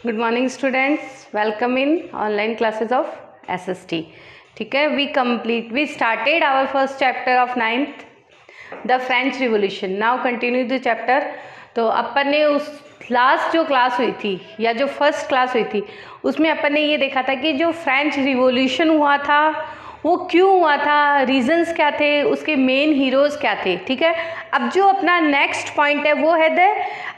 Good morning students, welcome in online classes of SST. ठीक है, we started our first chapter of 9th the French Revolution. Now continue the chapter. तो अपन ने उस last जो class हुई थी या जो फर्स्ट क्लास हुई थी उसमें अपन ने ये देखा था कि जो फ्रेंच रिवॉल्यूशन हुआ था वो क्यों हुआ था, रीजंस क्या थे, उसके मेन हीरोज़ क्या थे। ठीक है, अब जो अपना नेक्स्ट पॉइंट है वो है the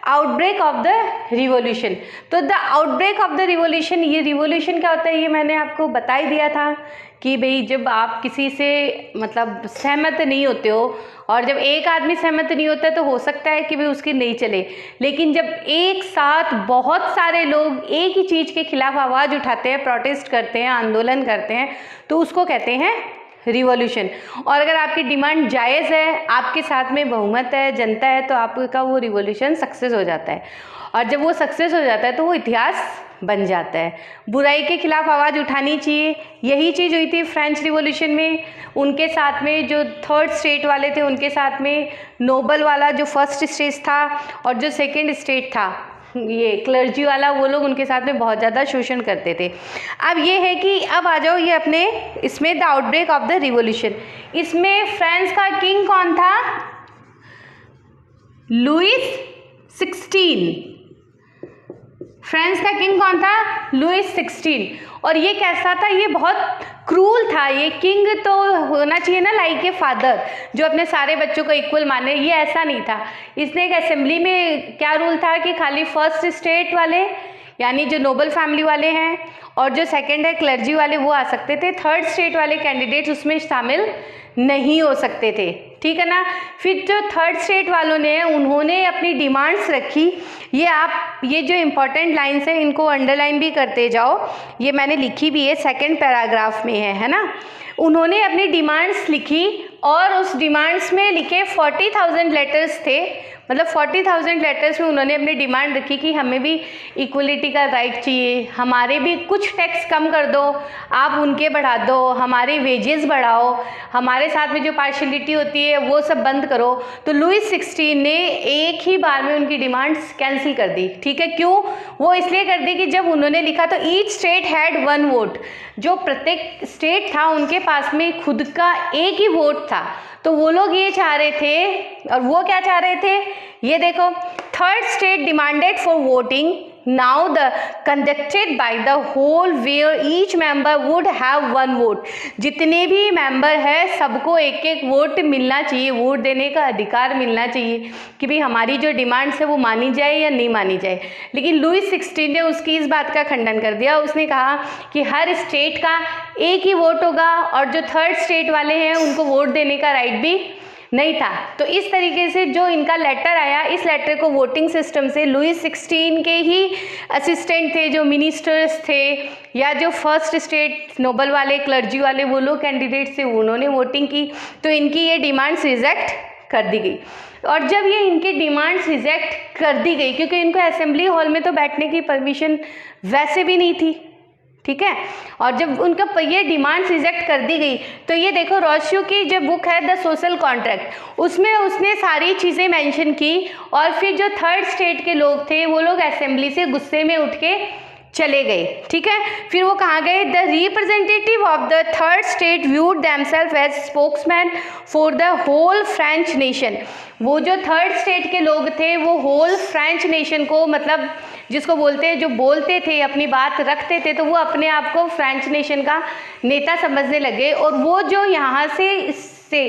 outbreak of the revolution. तो the outbreak of the revolution, ये रिवॉल्यूशन क्या होता है ये मैंने आपको बता ही दिया था कि भाई जब आप किसी से मतलब सहमत नहीं होते हो, और जब एक आदमी सहमत नहीं होता है तो हो सकता है कि भाई उसकी नहीं चले, लेकिन जब एक साथ बहुत सारे लोग एक ही चीज़ के खिलाफ आवाज़ उठाते हैं, प्रोटेस्ट करते हैं, आंदोलन करते हैं, तो उसको कहते हैं रिवॉल्यूशन। और अगर आपकी डिमांड जायज़ है, आपके साथ में बहुमत है, जनता है, तो आपका वो रिवॉल्यूशन सक्सेस हो जाता है। और जब वो सक्सेस हो जाता है तो वो इतिहास बन जाता है। बुराई के खिलाफ आवाज़ उठानी चाहिए, यही चीज़ हुई थी फ्रेंच रिवॉल्यूशन में। उनके साथ में जो थर्ड स्टेट वाले थे, उनके साथ में नोबल वाला जो फर्स्ट स्टेट था और जो सेकंड स्टेट था ये क्लर्जी वाला, वो लोग उनके साथ में बहुत ज़्यादा शोषण करते थे। अब ये है कि अब आ जाओ ये अपने इसमें the outbreak of the revolution. इसमें फ्रांस का किंग कौन था? लुइस 16। फ्रांस का किंग कौन था? लुइस 16। और ये कैसा था? ये बहुत क्रूल था। ये किंग तो होना चाहिए ना लाइक ए फादर, जो अपने सारे बच्चों को इक्वल माने, ये ऐसा नहीं था। इसने एक असेंबली में क्या रूल था कि खाली फर्स्ट स्टेट वाले यानी जो नोबल फैमिली वाले हैं और जो सेकंड है क्लर्जी वाले वो आ सकते थे, थर्ड स्टेट वाले कैंडिडेट्स उसमें शामिल नहीं हो सकते थे। ठीक है ना। फिर जो थर्ड स्टेट वालों ने उन्होंने अपनी डिमांड्स रखी। ये जो इम्पोर्टेंट लाइन्स हैं इनको अंडरलाइन भी करते जाओ, ये मैंने लिखी भी है, सेकंड पैराग्राफ में है ना। उन्होंने अपनी डिमांड्स लिखी और उस डिमांड्स में लिखे 40,000 लेटर्स थे। मतलब 40,000 लेटर्स में उन्होंने अपनी डिमांड रखी कि हमें भी इक्वलिटी का राइट चाहिए, हमारे भी कुछ टैक्स कम कर दो, आप उनके बढ़ा दो, हमारे वेजेस बढ़ाओ, हमारे साथ में जो पार्शलिटी होती है वो सब बंद करो। तो लुइस 16 ने एक ही बार में उनकी डिमांड्स कैंसिल कर दी। ठीक है, क्यों? वो इसलिए कर दी कि जब उन्होंने लिखा तो each state had one vote, जो प्रत्येक स्टेट था उनके पास में खुद का एक ही वोट था। तो वो लोग ये चाह रहे थे, और वो क्या चाह रहे थे ये देखो, third state demanded for voting now the conducted by the whole where each member would have one vote. जितने भी मेंबर है सबको एक एक वोट मिलना चाहिए, वोट देने का अधिकार मिलना चाहिए कि भाई हमारी जो डिमांड्स है वो मानी जाए या नहीं मानी जाए। लेकिन लुइस 16 ने उसकी इस बात का खंडन कर दिया। उसने कहा कि हर स्टेट का एक ही वोट होगा और जो थर्ड स्टेट वाले हैं उनको वोट देने का राइट भी नहीं था। तो इस तरीके से जो इनका लेटर आया, इस लेटर को वोटिंग सिस्टम से लुइस 16 के ही असिस्टेंट थे, जो मिनिस्टर्स थे या जो फर्स्ट स्टेट नोबल वाले क्लर्जी वाले वो लोग कैंडिडेट थे, उन्होंने वोटिंग की। तो इनकी ये डिमांड्स रिजेक्ट कर दी गई। और जब ये इनकी डिमांड्स रिजेक्ट कर दी गई, क्योंकि इनको असेंबली हॉल में तो बैठने की परमिशन वैसे भी नहीं थी, ठीक है, और जब उनका ये डिमांड्स रिजेक्ट कर दी गई तो ये देखो रोशियो की जो बुक है द सोशल कॉन्ट्रैक्ट, उसमें उसने सारी चीज़ें मेंशन की। और फिर जो थर्ड स्टेट के लोग थे वो लोग असेंबली से गुस्से में उठ के चले गए। ठीक है, फिर वो कहाँ गए? The representative of the third state viewed themselves as spokesman for the whole French nation. वो जो थर्ड स्टेट के लोग थे वो होल फ्रेंच नेशन को, मतलब जिसको बोलते हैं, जो बोलते थे, अपनी बात रखते थे, तो वो अपने आप को फ्रेंच नेशन का नेता समझने लगे। और वो जो यहाँ से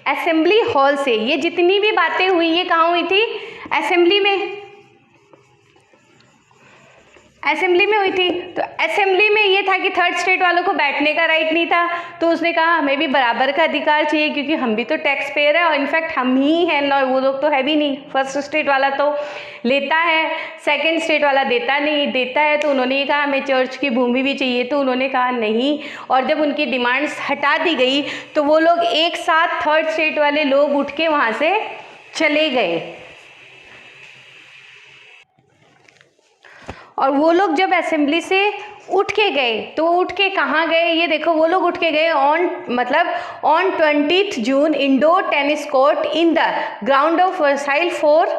असेंबली हॉल से ये जितनी भी बातें हुई ये कहाँ हुई थी? असेंबली में, असेंबली में हुई थी। तो असेंबली में ये था कि थर्ड स्टेट वालों को बैठने का राइट नहीं था, तो उसने कहा हमें भी बराबर का अधिकार चाहिए क्योंकि हम भी तो टैक्स पेयर है, और इनफैक्ट हम ही हैं ना, वो लोग तो है भी नहीं। फर्स्ट स्टेट वाला तो लेता है, सेकंड स्टेट वाला देता नहीं, देता है तो उन्होंने ये कहा हमें चर्च की भूमि भी चाहिए, तो उन्होंने कहा नहीं। और जब उनकी डिमांड्स हटा दी गई तो वो लोग एक साथ थर्ड स्टेट वाले लोग उठ के वहाँ से चले गए। और वो लोग जब असेंबली से उठ के गए। तो उठ के कहाँ गए, ये देखो वो लोग उठ के गए on 20 June indoor tennis court in the ground of Versailles for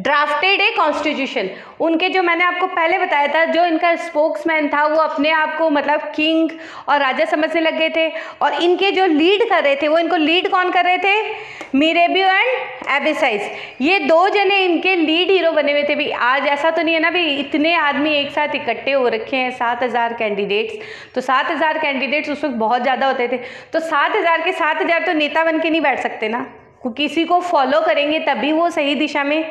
drafted a constitution. उनके जो मैंने आपको पहले बताया था, जो इनका स्पोक्समैन था वो अपने आप को मतलब किंग और राजा समझने लग गए थे, और इनके जो लीड कर रहे थे वो इनको लीड कौन कर रहे थे, मिरेबियो एंड एबेसाइस। ये 2 जने इनके लीड हीरो बने हुए थे। भी आज ऐसा तो नहीं है ना भी इतने आदमी एक साथ इकट्ठे हो रखे हैं, 7000 कैंडिडेट्स। तो 7000 कैंडिडेट्स उस वक्त बहुत ज़्यादा होते थे। तो 7000 के 7000 तो नेता बन के नहीं बैठ सकते ना, किसी को फॉलो करेंगे तभी वो सही दिशा में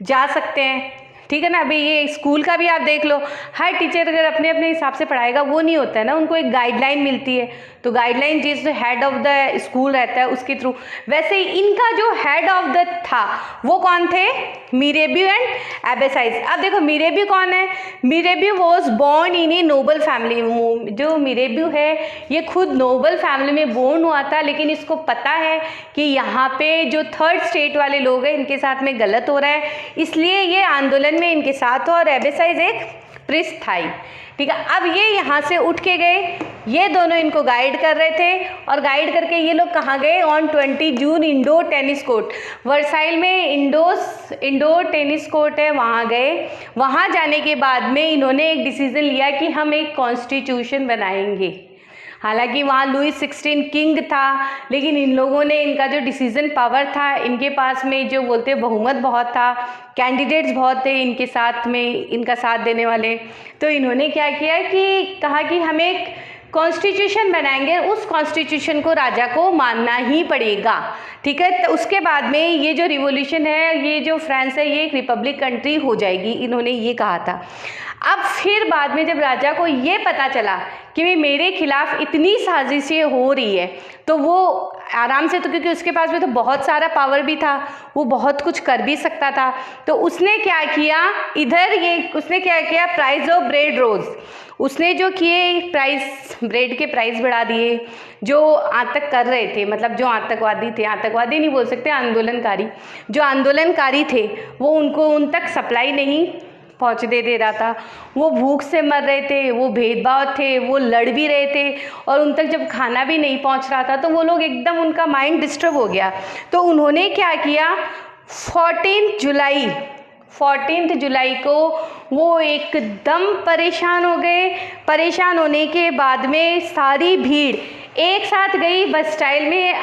जा सकते हैं, ठीक है ना। अभी ये स्कूल का भी आप देख लो, हर टीचर अगर अपने अपने हिसाब से पढ़ाएगा वो नहीं होता है ना, उनको एक गाइडलाइन मिलती है। तो गाइडलाइन जिस हेड ऑफ द स्कूल रहता है उसके थ्रू, वैसे ही इनका जो हेड ऑफ द था वो कौन थे, मिरेबियो एंड एबेसाइस। अब देखो मिरेबियो कौन है, Mirabeau was born in a noble family. जो मिरेबियो है ये खुद नोबल फैमिली में बोर्न हुआ था, लेकिन इसको पता है कि यहाँ पे जो 3rd स्टेट वाले लोग हैं इनके साथ में गलत हो रहा है, इसलिए ये आंदोलन में इनके साथ हो। और एबेसाइस एक प्रिस्ट था, ठीक है। अब ये यहाँ से उठ के गए, ये दोनों इनको गाइड कर रहे थे, और गाइड करके ये लोग कहाँ गए, on 20 June indoor tennis court Versailles में इंडोर टेनिस कोर्ट है, वहाँ गए। वहाँ जाने के बाद में इन्होंने एक डिसीजन लिया कि हम एक कॉन्स्टिट्यूशन बनाएंगे। हालांकि वहाँ लुई 16 किंग था, लेकिन इन लोगों ने, इनका जो डिसीजन पावर था, इनके पास में जो बोलते बहुमत बहुत था, कैंडिडेट्स बहुत थे इनके साथ में, इनका साथ देने वाले। तो इन्होंने क्या किया कि कहा कि हम एक कॉन्स्टिट्यूशन बनाएंगे, उस कॉन्स्टिट्यूशन को राजा को मानना ही पड़ेगा, ठीक है। तो उसके बाद में ये जो रिवॉल्यूशन है, ये जो फ्रांस है, ये एक रिपब्लिक कंट्री हो जाएगी, इन्होंने ये कहा था। अब फिर बाद में जब राजा को ये पता चला कि मेरे खिलाफ इतनी साजिशें हो रही है, तो वो आराम से, तो क्योंकि उसके पास में तो बहुत सारा पावर भी था, वो बहुत कुछ कर भी सकता था, तो उसने क्या किया, उसने क्या किया, प्राइस ऑफ ब्रेड रोज, उसने जो किए ब्रेड के प्राइस बढ़ा दिए। जो आतंक कर रहे थे, मतलब जो आतंकवादी थे, आतंकवादी नहीं बोल सकते, आंदोलनकारी, जो आंदोलनकारी थे वो उनको उन तक सप्लाई नहीं पहुँचने दे रहा था, वो भूख से मर रहे थे, वो भेदभाव थे, वो लड़ भी रहे थे, और उन तक जब खाना भी नहीं पहुँच रहा था तो वो लोग एकदम, उनका माइंड डिस्टर्ब हो गया। तो उन्होंने क्या किया, 14 जुलाई को वो एकदम परेशान हो गए। परेशान होने के बाद में सारी भीड़ एक साथ गई, बस्टाइल में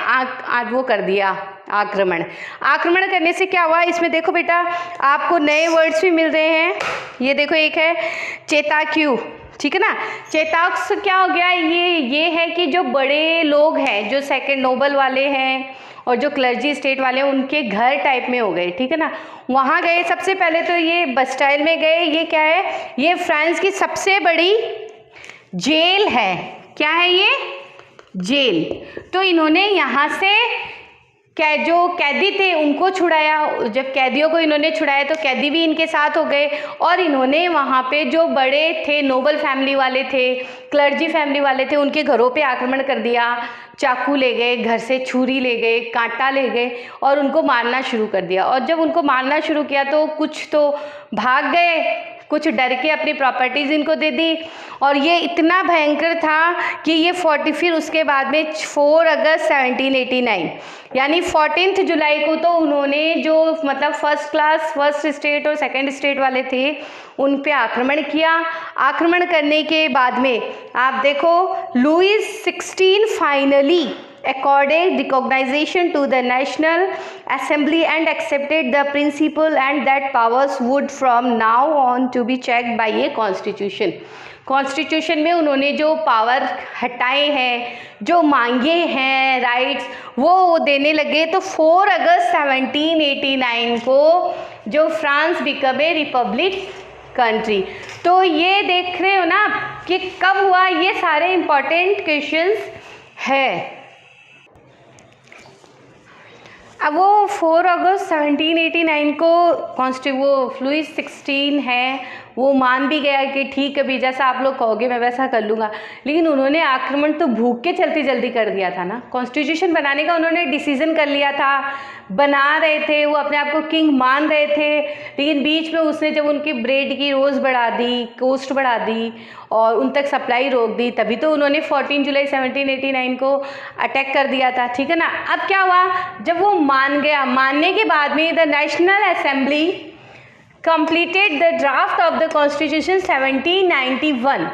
वो कर दिया आक्रमण करने से क्या हुआ, इसमें देखो बेटा आपको नए वर्ड्स भी मिल रहे हैं। ये देखो, एक है चेताक्यू, ठीक है ना। चेताक्स क्या हो गया, ये है कि जो बड़े लोग हैं, जो सेकंड नोबल वाले हैं और जो क्लर्जी स्टेट वाले हैं, उनके घर टाइप में हो गए, ठीक है ना। वहाँ गए, सबसे पहले तो ये बस्टाइल में गए। ये क्या है, ये फ्रांस की सबसे बड़ी जेल है। क्या है ये, जेल। तो इन्होंने यहाँ से जो कैदी थे उनको छुड़ाया। जब कैदियों को इन्होंने छुड़ाया तो कैदी भी इनके साथ हो गए, और इन्होंने वहाँ पे जो बड़े थे, नोबल फैमिली वाले थे, क्लर्जी फैमिली वाले थे, उनके घरों पे आक्रमण कर दिया। चाकू ले गए, घर से छुरी ले गए, कांटा ले गए, और उनको मारना शुरू कर दिया। और जब उनको मारना शुरू किया तो कुछ तो भाग गए, कुछ डर के अपनी प्रॉपर्टीज़ इनको दे दी। और ये इतना भयंकर था कि ये फिर उसके बाद में 4 अगस्त 1789 यानी 14 जुलाई को तो उन्होंने जो मतलब फर्स्ट स्टेट और सेकंड स्टेट वाले थे उन पे आक्रमण किया। आक्रमण करने के बाद में आप देखो, Louis 16 finally accorded recognition to the National Assembly and accepted the principle and that powers would from now on to be checked by a constitution। Constitution में उन्होंने जो पावर हटाए हैं, जो मांगे हैं राइट्स, वो देने लगे। तो 4 अगस्त 1789 को जो France become a Republic country. तो ये देख रहे हो ना कि कब हुआ, ये सारे इम्पॉर्टेंट क्वेश्चंस है। अब वो 4 अगस्त 1789 को वो लुई 16 है, वो मान भी गया कि ठीक है भी, जैसा आप लोग कहोगे मैं वैसा कर लूँगा, लेकिन उन्होंने आक्रमण तो भूख के चलते जल्दी कर दिया था ना। कॉन्स्टिट्यूशन बनाने का उन्होंने डिसीजन कर लिया था, बना रहे थे, वो अपने आप को किंग मान रहे थे, लेकिन बीच में उसने जब उनकी ब्रेड की रोज़ बढ़ा दी, कोस्ट बढ़ा दी और उन तक सप्लाई रोक दी, तभी तो उन्होंने 14 जुलाई 1789 को अटैक कर दिया था, ठीक है ना। अब क्या हुआ, जब वो मान गया, मानने के बाद में the national assembly completed the draft of the constitution 1791।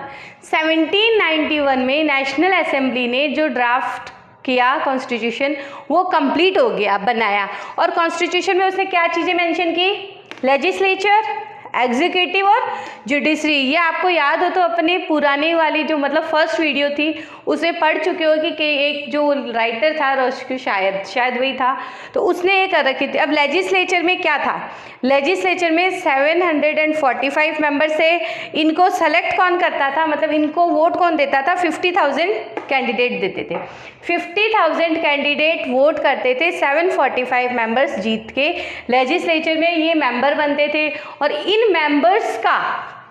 1791 में नेशनल असेंबली ने जो ड्राफ्ट किया कॉन्स्टिट्यूशन वो कंप्लीट हो गया, बनाया। और कॉन्स्टिट्यूशन में उसने क्या चीज़ें मेंशन की, लेजिस्लेचर, एग्जीक्यूटिव और जुडिशरी। ये आपको याद हो तो अपने पुराने वाली जो मतलब फर्स्ट वीडियो थी उसे पढ़ चुके हो कि एक जो राइटर था रोस्क्यू, शायद वही था, तो उसने ये कर रखी थी। अब लेजिस्लेचर में क्या था, लेजिस्लेचर में 745 मेंबर्स से इनको सेलेक्ट कौन करता था, मतलब इनको वोट कौन देता था, 50,000 कैंडिडेट देते थे। 50,000 कैंडिडेट वोट करते थे, 745 मेंबर्स जीत के लेजिस्लेचर में ये मेंबर बनते थे। और इन मेंबर्स का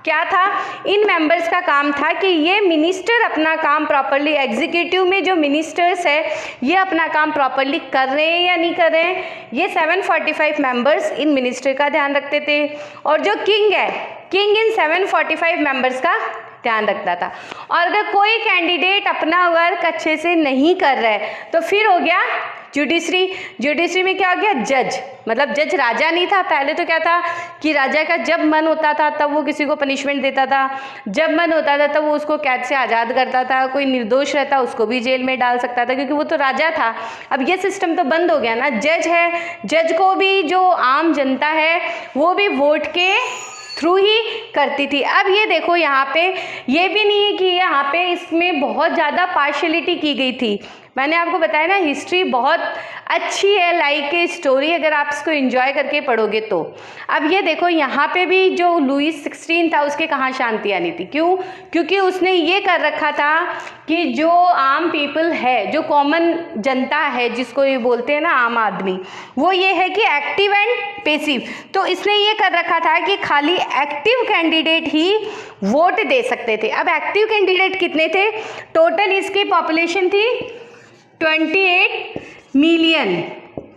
क्या था, इन मेंबर्स का काम था कि ये मिनिस्टर अपना काम प्रॉपरली, एग्जीक्यूटिव में जो मिनिस्टर्स है ये अपना काम प्रॉपरली कर रहे हैं या नहीं कर रहे हैं, ये 745 मेंबर्स इन मिनिस्टर का ध्यान रखते थे। और जो किंग है, किंग इन 745 मेंबर्स का ध्यान रखता था। और अगर कोई कैंडिडेट अपना वर्क अच्छे से नहीं कर रहा है तो फिर हो गया जुडिशरी। जुडिशरी में क्या हो गया, जज, मतलब जज राजा नहीं था। पहले तो क्या था कि राजा का जब मन होता था तब वो किसी को पनिशमेंट देता था, जब मन होता था तब वो उसको कैद से आज़ाद करता था, कोई निर्दोष रहता उसको भी जेल में डाल सकता था, क्योंकि वो तो राजा था। अब ये सिस्टम तो बंद हो गया ना। जज है, जज को भी जो आम जनता है वो भी वोट के थ्रू ही करती थी। अब ये देखो यहाँ पे ये भी नहीं है कि यहाँ पे इसमें बहुत ज़्यादा पार्शियलिटी की गई थी। मैंने आपको बताया ना हिस्ट्री बहुत अच्छी है, लाइक ए स्टोरी, अगर आप इसको एंजॉय करके पढ़ोगे तो। अब ये देखो यहाँ पे भी जो लुईस 16 था उसके कहाँ शांति आनी थी, क्यों, क्योंकि उसने ये कर रखा था कि जो आम पीपल है, जो कॉमन जनता है जिसको ये बोलते हैं ना आम आदमी, वो ये है कि एक्टिव एंड पैसिव। तो इसने ये कर रखा था कि खाली एक्टिव कैंडिडेट ही वोट दे सकते थे। अब एक्टिव कैंडिडेट कितने थे, टोटल इसकी पॉपुलेशन थी 28 मिलियन,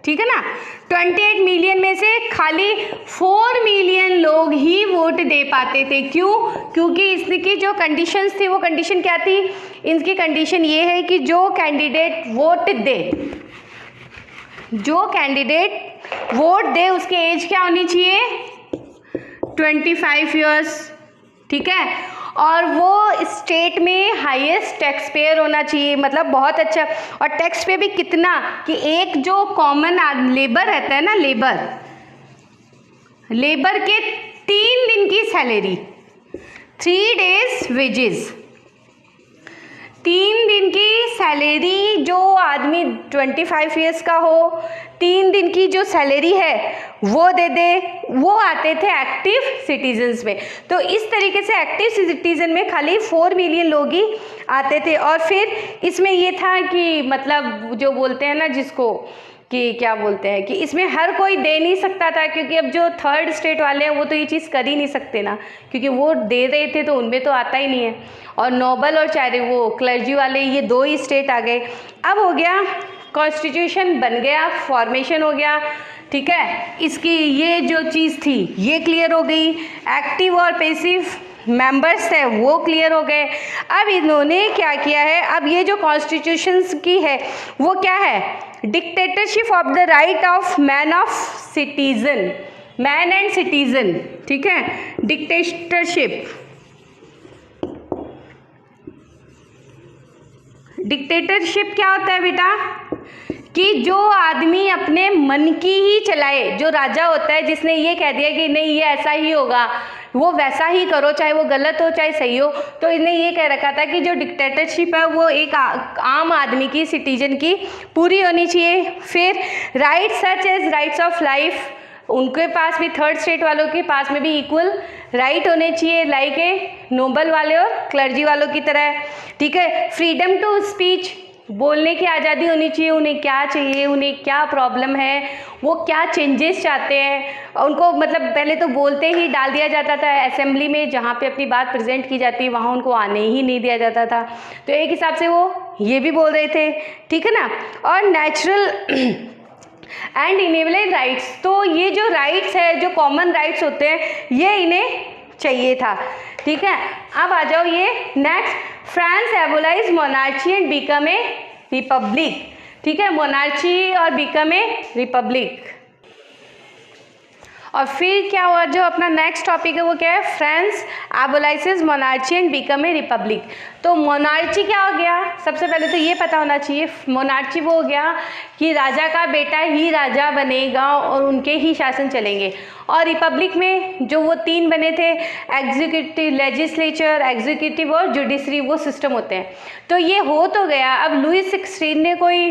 ठीक है ना। 28 मिलियन में से खाली 4 मिलियन लोग ही वोट दे पाते थे। क्यों, क्योंकि इसकी जो कंडीशंस थी वो कंडीशन क्या थी, इनकी कंडीशन ये है कि जो कैंडिडेट वोट दे, जो कैंडिडेट वोट दे उसकी एज क्या होनी चाहिए, 25 ईयर्स, ठीक है। और वो स्टेट में हाईएस्ट टैक्स पेयर होना चाहिए, मतलब बहुत अच्छा। और टैक्स पे भी कितना कि एक जो कॉमन लेबर रहता है ना, लेबर के 3 दिन की सैलरी, 3 डेज वेजेस, 3 दिन की सैलरी जो आदमी 25 ईयर्स का हो, 3 दिन की जो सैलरी है वो दे दे, वो आते थे एक्टिव सिटीजन्स में। तो इस तरीके से एक्टिव सिटीजन में खाली 4 मिलियन लोग ही आते थे। और फिर इसमें ये था कि मतलब जो बोलते हैं ना जिसको कि क्या बोलते हैं कि इसमें हर कोई दे नहीं सकता था, क्योंकि अब जो थर्ड स्टेट वाले हैं वो तो ये चीज़ कर ही नहीं सकते ना, क्योंकि वो दे रहे थे तो उनमें तो आता ही नहीं है। और नोबल और चाहे वो क्लर्जी वाले, ये 2 ही स्टेट आ गए। अब हो गया कॉन्स्टिट्यूशन बन गया, फॉर्मेशन हो गया, ठीक है। इसकी ये जो चीज़ थी ये क्लियर हो गई, एक्टिव और पैसिव मेंबर्स है वो क्लियर हो गए। अब इन्होंने क्या किया है, अब ये जो कॉन्स्टिट्यूशंस की है वो क्या है, dictatorship of the right of man of citizen, man and citizen, ठीक है। डिक्टेटरशिप, डिक्टेटरशिप क्या होता है बेटा, कि जो आदमी अपने मन की ही चलाए, जो राजा होता है जिसने ये कह दिया कि नहीं ये ऐसा ही होगा, वो वैसा ही करो, चाहे वो गलत हो चाहे सही हो। तो इन्हें ये कह रखा था कि जो डिक्टेटरशिप है वो एक आम आदमी की, सिटीजन की पूरी होनी चाहिए। फिर rights such as rights of life, उनके पास भी, थर्ड स्टेट वालों के पास में भी इक्वल राइट होने चाहिए, लाइक ए नोबल वाले और क्लर्जी वालों की तरह, ठीक है। फ्रीडम टू स्पीच, बोलने की आज़ादी होनी चाहिए, उन्हें क्या चाहिए, उन्हें क्या प्रॉब्लम है, वो क्या चेंजेस चाहते हैं। उनको मतलब पहले तो बोलते ही डाल दिया जाता था असेंबली में, जहाँ पे अपनी बात प्रेजेंट की जाती है वहाँ उनको आने ही नहीं दिया जाता था। तो एक हिसाब से वो ये भी बोल रहे थे, ठीक है ना। और नेचुरल एंड इनेबल्ड राइट्स, तो ये जो राइट्स है, जो कॉमन राइट्स होते हैं, ये इन्हें चाहिए था, ठीक है। अब आ जाओ ये next, France abolish monarchy and become a republic, ठीक है, मोनार्ची और बिकम ए रिपब्लिक। और फिर क्या हुआ, जो अपना नेक्स्ट टॉपिक है वो क्या है, France abolishes monarchy and become a republic. तो मोनार्ची क्या हो गया, सबसे पहले तो ये पता होना चाहिए, मोनार्ची वो हो गया कि राजा का बेटा ही राजा बनेगा और उनके ही शासन चलेंगे। और रिपब्लिक में जो वो 3 बने थे, एग्जीक्यूटिव, लेजिस्लेचर, एग्जीक्यूटिव और जुडिशरी, वो सिस्टम होते हैं। तो ये हो तो गया। अब लुई 16 ने कोई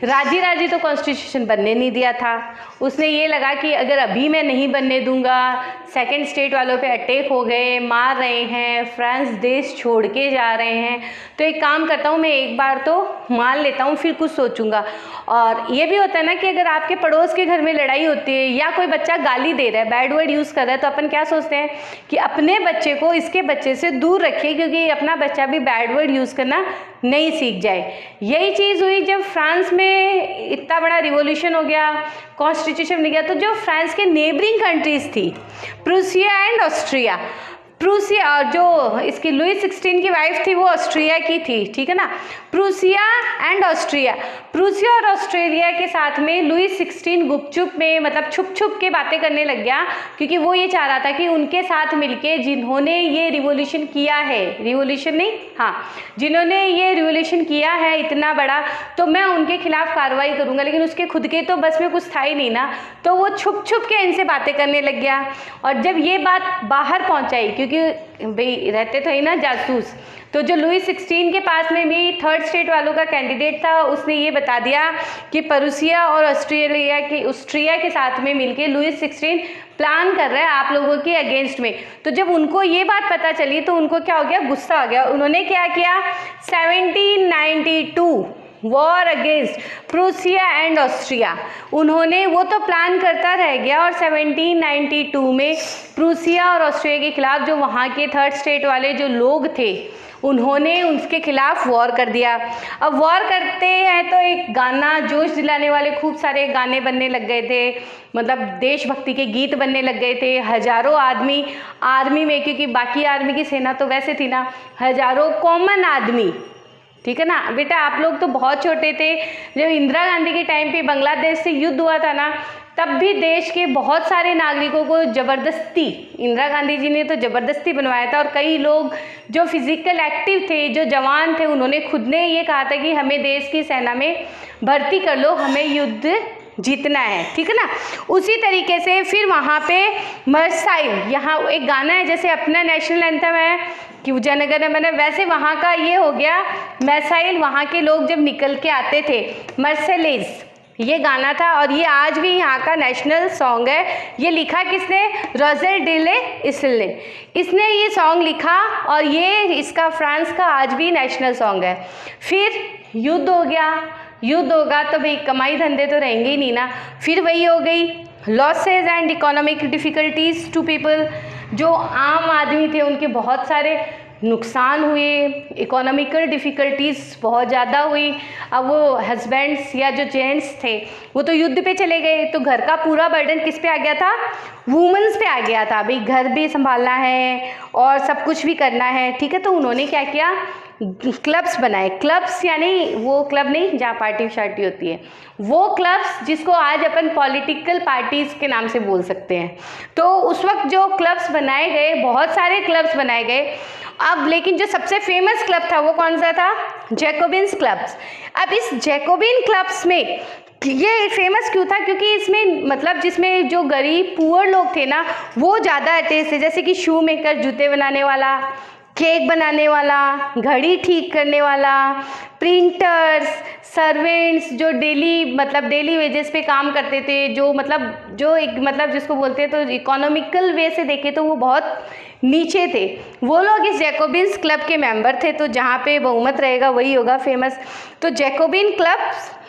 राजी तो कॉन्स्टिट्यूशन बनने नहीं दिया था। उसने ये लगा कि अगर अभी मैं नहीं बनने दूंगा, सेकंड स्टेट वालों पे अटैक हो गए, मार रहे हैं, फ्रांस देश छोड़ के जा रहे हैं, तो एक काम करता हूँ, मैं एक बार तो मान लेता हूँ, फिर कुछ सोचूंगा। और ये भी होता है ना कि अगर आपके पड़ोस के घर में लड़ाई होती है या कोई बच्चा गाली दे रहा है, बैड वर्ड यूज़ कर रहा है, तो अपन क्या सोचते हैं कि अपने बच्चे को इसके बच्चे से दूर रखिए, क्योंकि अपना बच्चा भी बैड वर्ड यूज़ करना नहीं सीख जाए। यही चीज़ हुई जब फ्रांस में इतना बड़ा रिवॉल्यूशन हो गया, कॉन्स्टिट्यूशन बन गया। तो जो फ्रांस के नेबरिंग कंट्रीज़ थी, प्रूसिया एंड ऑस्ट्रिया, प्रूसिया, और जो इसकी लुई 16 की वाइफ थी वो ऑस्ट्रिया की थी, ठीक है ना, प्रूसिया एंड ऑस्ट्रिया, प्रूसिया और ऑस्ट्रेलिया के साथ में लुई 16 गुपचुप में, मतलब छुप छुप के बातें करने लग गया, क्योंकि वो ये चाह रहा था कि उनके साथ मिलके जिन्होंने ये रिवॉल्यूशन किया है, रिवॉल्यूशन नहीं, हाँ, जिन्होंने ये रिवॉल्यूशन किया है इतना बड़ा, तो मैं उनके खिलाफ कार्रवाई करूंगा। लेकिन उसके खुद के तो बस में कुछ था ही नहीं ना, तो वो छुप छुप के इनसे बातें करने लग गया। और जब ये बात बाहर पहुंचाई, क्योंकि भाई रहते तो ही ना जासूस, तो जो लुई 16 के पास में भी थर्ड स्टेट वालों का कैंडिडेट था, उसने ये बता दिया कि प्रूसिया और ऑस्ट्रिया के साथ में मिलके लुई 16 प्लान कर रहा है आप लोगों के अगेंस्ट में। तो जब उनको ये बात पता चली तो उनको क्या हो गया, गुस्सा हो गया। उन्होंने क्या किया, 1792 war against Prussia and Austria, उन्होंने, वो तो प्लान करता रह गया, और 1792 में प्रूसिया और ऑस्ट्रिया के खिलाफ जो वहाँ के थर्ड स्टेट वाले जो लोग थे, उन्होंने उसके खिलाफ वॉर कर दिया। अब वॉर करते हैं तो एक गाना, जोश दिलाने वाले खूब सारे गाने बनने लग गए थे, मतलब देशभक्ति के गीत बनने लग गए थे। हजारों आदमी आर्मी में, क्योंकि बाकी आर्मी की सेना तो वैसे थी ना, हजारों कॉमन आदमी, ठीक है ना। बेटा आप लोग तो बहुत छोटे थे जब इंदिरा गांधी के टाइम पे बांग्लादेश से युद्ध हुआ था ना, तब भी देश के बहुत सारे नागरिकों को ज़बरदस्ती, इंदिरा गांधी जी ने तो ज़बरदस्ती बनवाया था। और कई लोग जो फिजिकल एक्टिव थे, जो जवान थे, उन्होंने खुद ने ये कहा था कि हमें देश की सेना में भर्ती कर लो, हमें युद्ध जीतना है, ठीक है ना। उसी तरीके से फिर वहाँ पे मरसाइल, यहाँ एक गाना है, जैसे अपना नेशनल एंथम है कि जन गण मन, वैसे वहाँ का ये हो गया मरसाइल। वहाँ के लोग जब निकल के आते थे, मर्सेलेज ये गाना था, और ये आज भी यहाँ का नेशनल सॉन्ग है। ये लिखा किसने, रोजर डे लिस्ले ने, इसने ये सॉन्ग लिखा, और ये इसका फ्रांस का आज भी नेशनल सॉन्ग है। फिर युद्ध हो गया, युद्ध होगा तो भाई कमाई धंधे तो रहेंगे ही नहीं ना। फिर वही हो गई losses and economic difficulties to people, जो आम आदमी थे उनके बहुत सारे नुकसान हुए, इकोनॉमिकल डिफ़िकल्टीज़ बहुत ज़्यादा हुई। अब वो हस्बैंड्स या जो जेंट्स थे वो तो युद्ध पे चले गए, तो घर का पूरा बर्डन किस पे आ गया था, वुमेन्स पे आ गया था। भाई घर भी संभालना है और सब कुछ भी करना है, ठीक है। तो उन्होंने क्या किया, क्लब्स बनाए। क्लब्स यानी वो क्लब नहीं जहाँ पार्टी शार्टी होती है, वो क्लब्स जिसको आज अपन पॉलिटिकल पार्टीज़ के नाम से बोल सकते हैं। तो उस वक्त जो क्लब्स बनाए गए, बहुत सारे क्लब्स बनाए गए। अब लेकिन जो सबसे फेमस क्लब था वो कौन सा था, जैकोबिन्स क्लब्स। अब इस जैकोबिन क्लब्स में ये फेमस क्यों था, क्योंकि इसमें मतलब जिसमें जो गरीब पुअर लोग थे ना, वो ज़्यादा अटैच थे। जैसे कि शू मेकर, जूते बनाने वाला, केक बनाने वाला, घड़ी ठीक करने वाला, प्रिंटर्स, सर्वेंट्स जो डेली वेजेस पे काम करते थे, जो एक जिसको बोलते हैं तो इकोनॉमिकल वे से देखें तो वो बहुत नीचे थे, वो लोग इस जैकोबिन्स क्लब के मेंबर थे। तो जहाँ पे बहुमत रहेगा वही होगा फेमस। तो जैकोबिन क्लब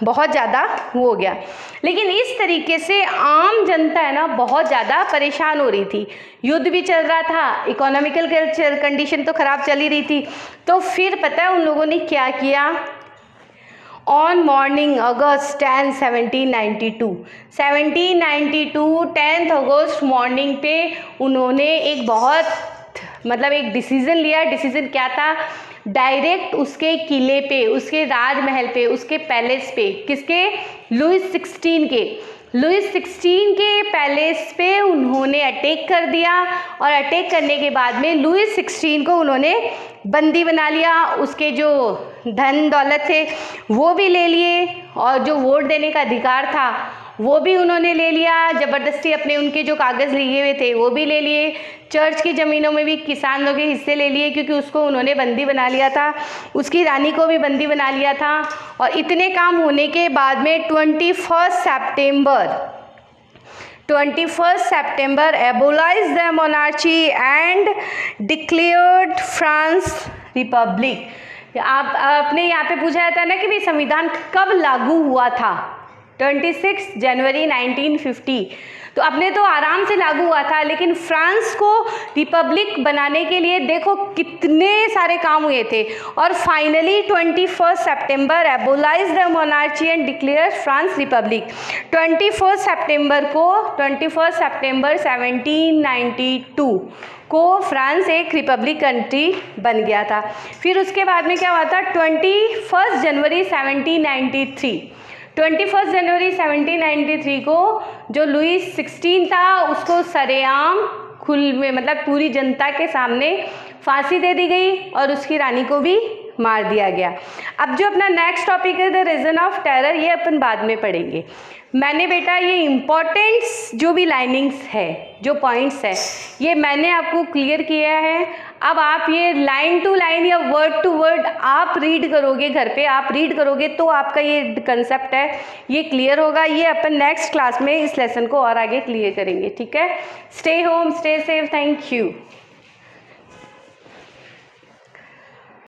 बहुत ज़्यादा वो हो गया, लेकिन इस तरीके से आम जनता है ना बहुत ज़्यादा परेशान हो रही थी। युद्ध भी चल रहा था, इकोनॉमिकल कंडीशन तो ख़राब चल ही रही थी। तो फिर पता है उन लोगों ने क्या किया? On morning August 10 1792 10 August morning पे उन्होंने एक एक डिसीज़न लिया। डिसीज़न क्या था? डायरेक्ट उसके किले पे, उसके राजमहल पे, उसके पैलेस पे, किसके? लुइस 16 के पैलेस पे उन्होंने अटैक कर दिया। और अटैक करने के बाद में लुइस 16 को उन्होंने बंदी बना लिया। उसके जो धन दौलत थे वो भी ले लिए, और जो वोट देने का अधिकार था वो भी उन्होंने ले लिया। ज़बरदस्ती अपने उनके जो कागज़ लिए हुए थे वो भी ले लिए। चर्च की ज़मीनों में भी किसान लोग के हिस्से ले लिए, क्योंकि उसको उन्होंने बंदी बना लिया था। उसकी रानी को भी बंदी बना लिया था। और इतने काम होने के बाद में 21 सितंबर abolish the monarchy and declared France republic. आपने यहाँ पे पूछा जाता है ना कि भाई संविधान कब लागू हुआ था? 26 जनवरी 1950। तो अपने तो आराम से लागू हुआ था, लेकिन फ्रांस को रिपब्लिक बनाने के लिए देखो कितने सारे काम हुए थे। और फाइनली 21 सितंबर abolish the monarchy and declare France republic. 21 सितंबर 1792 को फ्रांस एक रिपब्लिक कंट्री बन गया था। फिर उसके बाद में क्या हुआ था? 21 जनवरी 1793 को जो लुइस 16 था उसको सरेआम पूरी जनता के सामने फांसी दे दी गई, और उसकी रानी को भी मार दिया गया। अब जो अपना नेक्स्ट टॉपिक है द रीजन ऑफ टेरर, ये अपन बाद में पढ़ेंगे। मैंने बेटा ये इम्पॉर्टेंट्स जो भी लाइनिंग्स है, जो पॉइंट्स है, ये मैंने आपको क्लियर किया है। अब आप ये लाइन टू लाइन या वर्ड टू वर्ड आप रीड करोगे, घर पे आप रीड करोगे तो आपका ये कंसेप्ट है ये क्लियर होगा। ये अपन नेक्स्ट क्लास में इस लेसन को और आगे क्लियर करेंगे। ठीक है, stay home, stay safe, thank you.